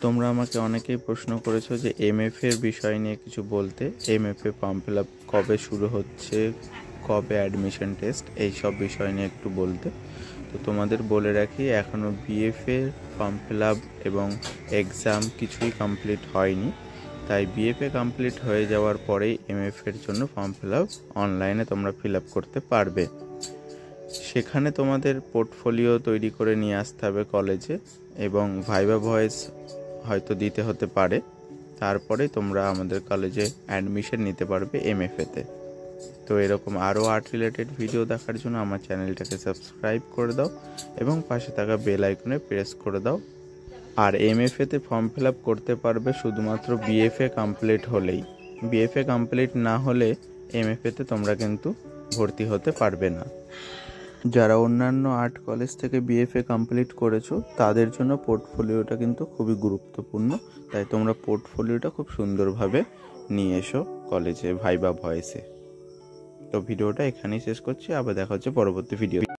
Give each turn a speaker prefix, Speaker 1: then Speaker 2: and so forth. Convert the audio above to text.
Speaker 1: তোমরা আমাকে অনেকেই প্রশ্ন করেছো যে এমএফএ এর বিষয় নিয়ে কিছু বলতে, এমএফএ ফর্ম ফিল আপ কবে শুরু হচ্ছে, কবে অ্যাডমিশন টেস্ট, এই সব বিষয় নিয়ে একটু বলতে। তো তোমাদের বলে রাখি, এখনও বিএফএ ফর্ম ফিল আপ এবং এক্সাম কিছুই কমপ্লিট হয়নি। তাই বিএফএ কমপ্লিট হয়ে যাওয়ার পরেই এমএফএর জন্য ফর্ম ফিল আপ অনলাইনে তোমরা ফিল আপ করতে পারবে। সেখানে তোমাদের পোর্টফোলিও তৈরি করে নিয়ে আসতে হবে কলেজে, এবং ভাইভা ভয়েস হয়তো দিতে হতে পারে। তারপরে তোমরা আমাদের কলেজে অ্যাডমিশন নিতে পারবে এমএফএতে। তো এরকম আরও আর্ট রিলেটেড ভিডিও দেখার জন্য আমার চ্যানেলটাকে সাবস্ক্রাইব করে দাও এবং পাশে থাকা বেল আইকনে প্রেস করে দাও। আর এমএফএতে ফর্ম ফিল আপ করতে পারবে শুধুমাত্র বিএফএ কমপ্লিট হলেই। বিএফএ কমপ্লিট না হলে এমএফএতে তোমরা কিন্তু ভর্তি হতে পারবে না। যারা অন্যান্য আর্ট কলেজ থেকে বিএফএ কমপ্লিট করেছো তাদের জন্য পোর্টফোলিওটা কিন্তু খুবই গুরুত্বপূর্ণ। তাই তোমরা পোর্টফোলিওটা খুব সুন্দরভাবে নিয়ে এসো কলেজে ভাইভা ভয়েসে। তো ভিডিওটা এখানেই শেষ করছি, আবার দেখা হচ্ছে পরবর্তী ভিডিও।